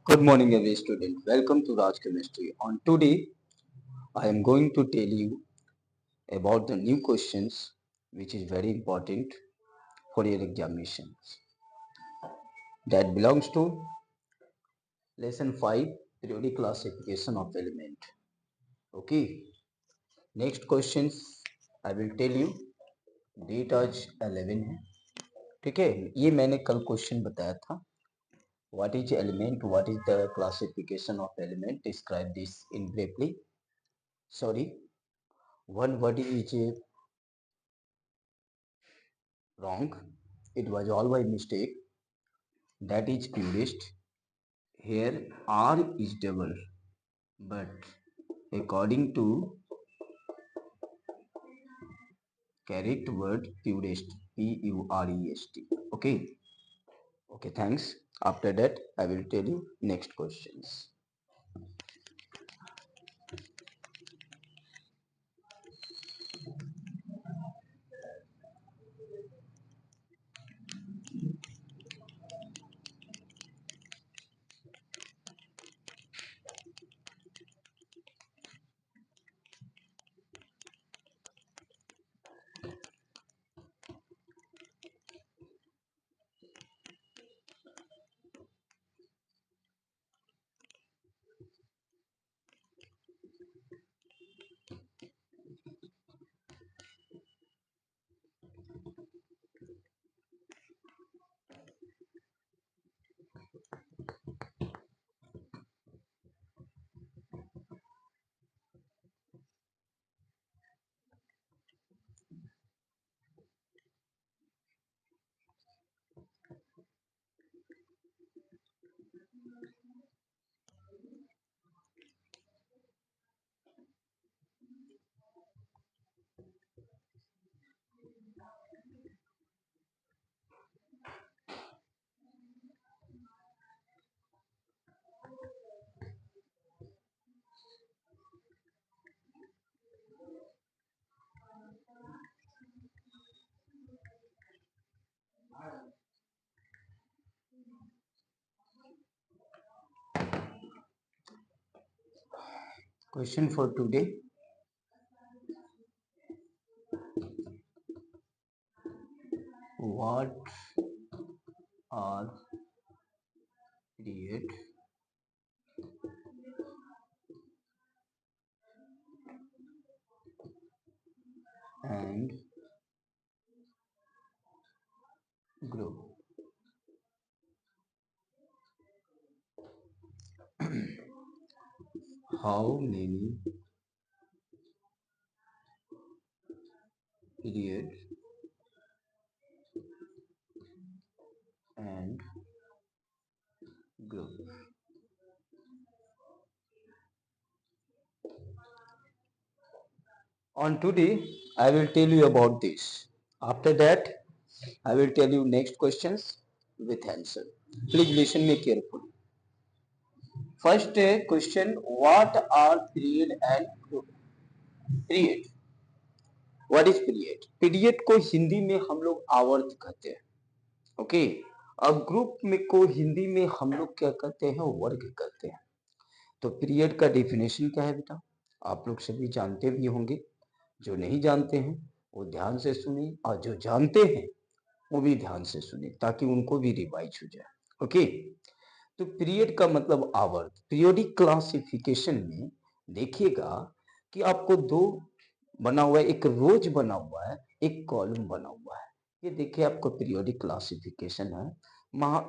Good morning, every student. Welcome to Raj Chemistry. On today, I am going to tell you about the new questions, which is very important for your examinations. That belongs to lesson 5, periodic classification of element. Okay. Next questions I will tell you. Date आज 11 है. ठीक है, ये मैंने कल question बताया था. What is element? What is the classification of element? Describe this in briefly. Sorry, one word is wrong. It was all by mistake. That is purest. Here R is double, but according to correct word purest, P-U-R-E-S-T. Okay. Okay, thanks. After that, I will tell you next questions. Question for today. What are period and group? How many period and group? On today, I will tell you about this. After that, I will tell you next questions with answer. Please listen me carefully. First question: what are period and group? Period. What is period? Period को हिंदी में हम लोग आवर्त कहते हैं. Okay. अब group में को हिंदी में हम लोग क्या कहते हैं? वर्ग कहते हैं. तो पीरियड का डेफिनेशन क्या है बेटा? आप लोग सभी जानते भी होंगे. जो नहीं जानते हैं वो ध्यान से सुनिए, और जो जानते हैं वो भी ध्यान से सुनिए, ताकि उनको भी रिवाइज हो जाए. ओके. तो पीरियड का मतलब आवर्त. पीरियोडिक क्लासिफिकेशन में देखिएगा कि आपको दो बना हुआ है, एक रोज बना हुआ है, एक कॉलम बना हुआ है. ये देखिए आपको पीरियोडिक क्लासिफिकेशन है.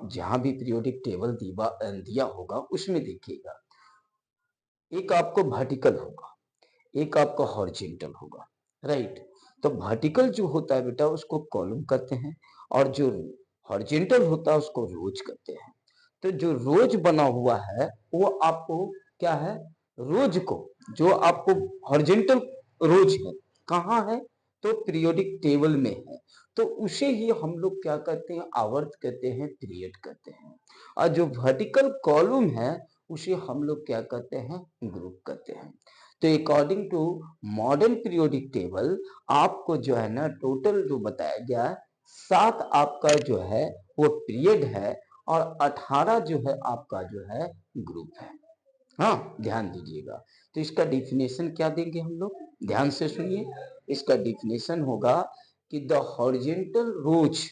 जहां भी पीरियोडिक टेबल दिया होगा उसमें देखिएगा एक आपको वर्टिकल होगा, एक आपका हॉरिजॉन्टल होगा. राइट. तो वर्टिकल जो होता है बेटा उसको कॉलम कहते हैं, और जो हॉरिजॉन्टल होता है उसको रोज कहते हैं. तो जो रोज बना हुआ है वो आपको क्या है? रोज को, जो आपको हॉरिजॉन्टल रोज है, कहाँ है? तो पीरियोडिक टेबल में है. तो उसे ही हम लोग क्या कहते हैं? आवर्त कहते हैं, पीरियड कहते हैं. और जो वर्टिकल कॉलम है उसे हम लोग क्या कहते हैं? ग्रुप कहते हैं. तो according to modern periodic table आपको जो है ना टोटल जो बताया गया है 7 आपका जो है वो पीरियड है, और 18 जो है आपका जो है ग्रुप है। हाँ, ध्यान दीजिएगा। तो इसका डिफिनेशन क्या देंगे हम लोग, ध्यान से सुनिए। इसका डिफिनेशन होगा कि the horizontal rows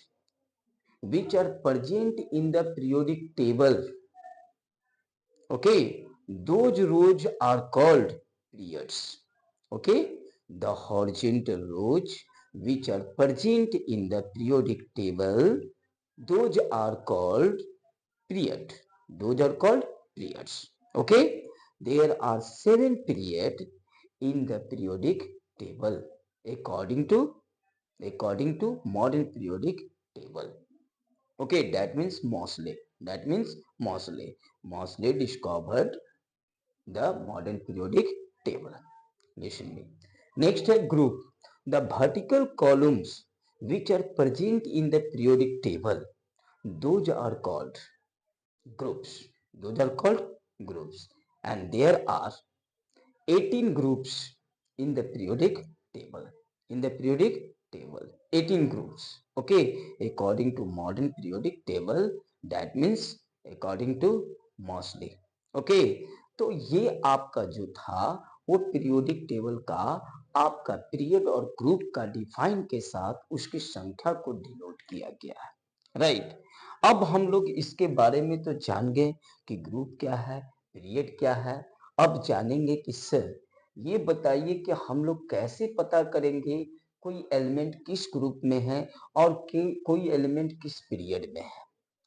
which are present in the periodic table, okay, those rows are called periods. Okay, the horizontal rows which are present in the periodic table, those are called period. Those are called periods. Okay, there are 7 periods in the periodic table according to modern periodic table. Okay, that means Mosley. That means Mosley. Mosley discovered the modern periodic table. Listen me. Next group. The vertical columns which are present in the periodic table, those are called groups. Those are called groups. And there are 18 groups in the periodic table. In the periodic table, 18 groups. Okay, according to modern periodic table, that means according to Mosley. Okay, तो ये आपका जो था वो periodic table का आपका period और group का डिफाइन के साथ उसकी संख्या को डिनोट किया गया है। राइट, अब हम लोग इसके बारे में तो जान गए कि ग्रुप क्या है, पीरियड क्या है। अब जानेंगे कि सर ये बताइए कि हम लोग कैसे पता करेंगे कोई एलिमेंट किस ग्रुप में है और कोई एलिमेंट किस पीरियड में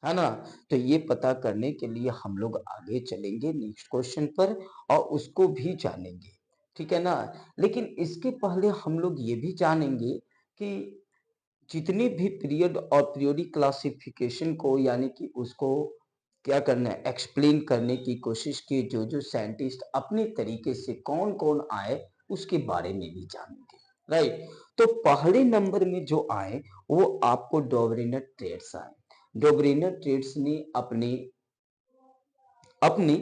है ना। तो ये पता करने के लिए हम लोग आगे चलेंगे नेक्स्ट क्वेश्चन पर और उसको भी जानेंगे, ठीक है ना। लेकिन इसके पहले हम लोग ये भी जानेंगे कि जितने भी पीरियड और पीरियोडिक क्लासिफिकेशन को यानी कि उसको क्या करना है, एक्सप्लेन करने की कोशिश की जो जो साइंटिस्ट अपने तरीके से कौन कौन आए उसके बारे में भी जानेंगे। राइट, तो पहले नंबर में जो आए वो आपको डोबरेनर ट्रेड्स आए। डोबरेनर ट्रेड्स ने अपने अपने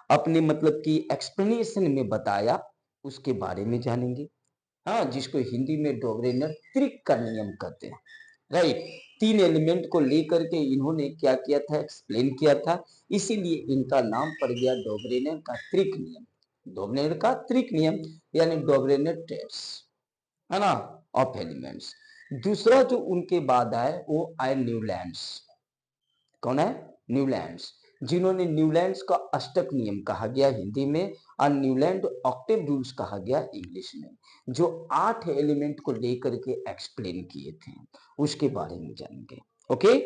अपने मतलब कि एक्सप्लेनेशन में बताया, उसके बारे में जानेंगे। हाँ, जिसको हिंदी में डोबरेनर त्रिक का नियम कहते हैं। राइट, 3 एलिमेंट को लेकर के इन्होंने क्या किया था, एक्सप्लेन किया था, इसीलिए इनका नाम पड़ गया डोबरेनर का त्रिक नियम। डोबरेनर का त्रिक नियम यानी डोबरेनर ट्रेड्स, है ना, ऑफ एलिमेंट्स। दूसरा जो उनके बाद आए वो आए न्यूलैंड्स। कौन है, न्यूलैंड्स, जिन्होंने न्यूलैंड्स का अष्टक नियम कहा गया हिंदी में और न्यूलैंड ऑक्टेव रूल्स कहा गया इंग्लिश में, जो 8 एलिमेंट को लेकर के एक्सप्लेन किए थे, उसके बारे में जानेंगे। ओके,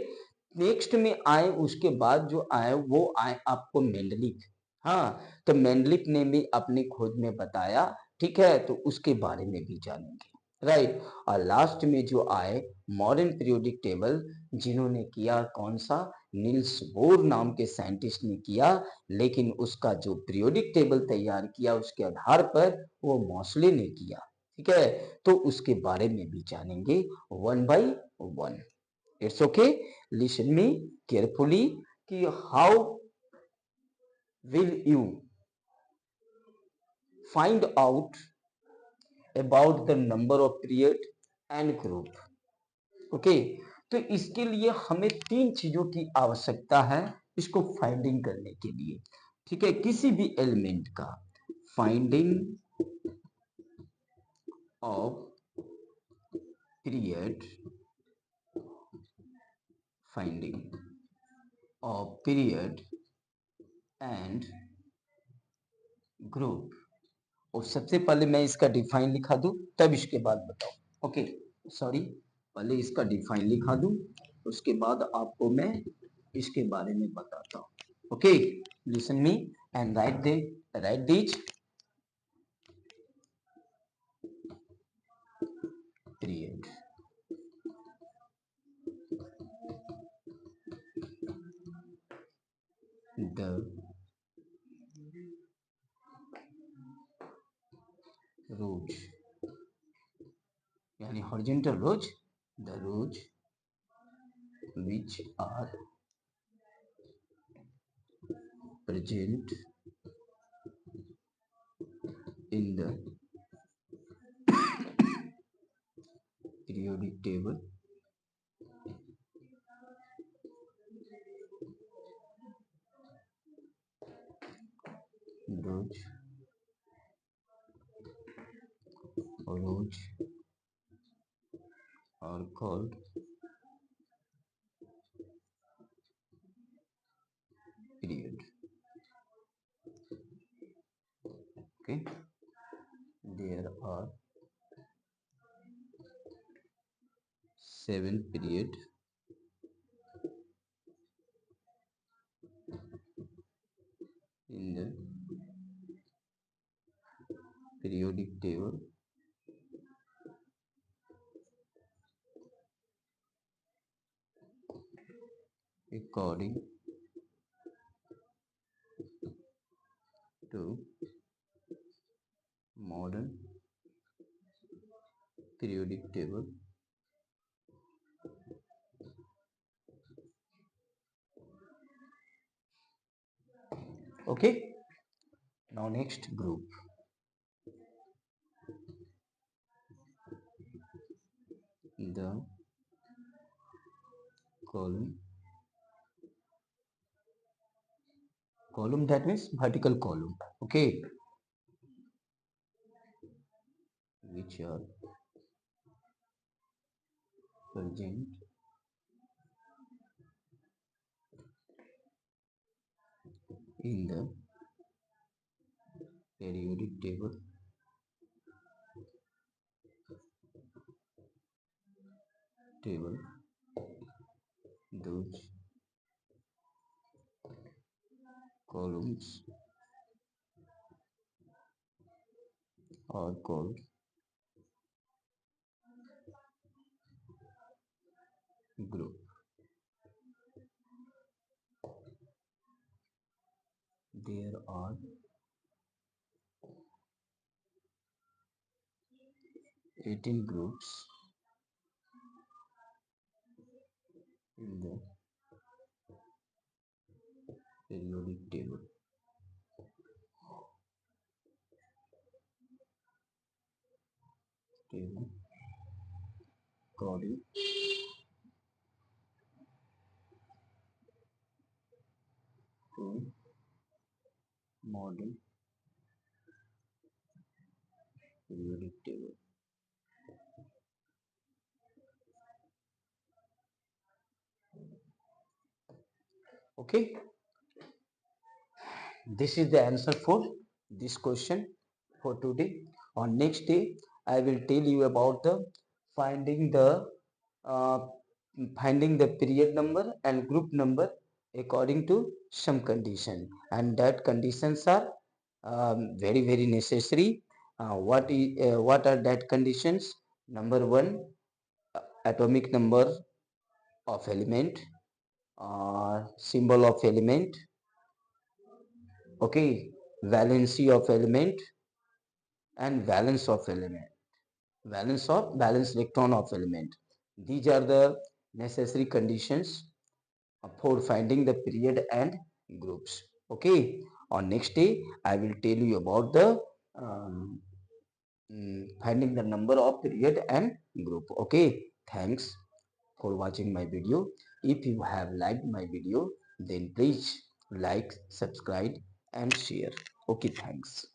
नेक्स्ट में आए उसके बाद जो आए वो आए आपको मेंडलिक। हाँ, तो मेंडलिक ने भी अपनी खोज में बताया, ठीक है, तो उसके बारे में भी जानेंगे। राइट, और लास्ट में जो आए मॉडर्न पीरियोडिक टेबल, जिन्होंने किया कौन सा, नील्स बोर नाम के साइंटिस्ट ने किया, लेकिन उसका जो पीरियोडिक टेबल तैयार किया उसके आधार पर वो मॉसले ने किया। ठीक है, तो उसके बारे में भी जानेंगे one by one. It's okay, listen me carefully कि how will you find out about the number of period and group. Okay, तो इसके लिए हमें 3 चीजों की आवश्यकता है इसको फाइंडिंग करने के लिए। ठीक है, किसी भी एलिमेंट का finding of period, finding of period and group. और सबसे पहले मैं इसका डिफाइन लिखा दूं तब इसके बाद बताओ। ओके, सॉरी, पहले इसका डिफाइन लिखा दूं उसके बाद आपको मैं इसके बारे में बताता हूं। Okay, listen me and write this period. The rows यानी horizontal rows, the rows which are present in the periodic table those rows are called period. Okay, there are 7 period in the periodic table according to modern periodic table. Okay, now next group. The column, that means vertical column, okay, which are present in the periodic table those columns are called group. There are 18 groups in the periodic table. According to modern periodic table. Okay, this is the answer for this question for today. On next day I will tell you about the finding the uh, finding the period number and group number according to some condition, and that conditions are very necessary. What are that conditions? Number one, atomic number of element, symbol of element, okay, valency of element, and valence electron of element. These are the necessary conditions for finding the period and groups. Okay, on next day I will tell you about the um, finding the number of period and group. Okay, thanks for watching my video. If you have liked my video, then please like, subscribe and share. Okay, thanks.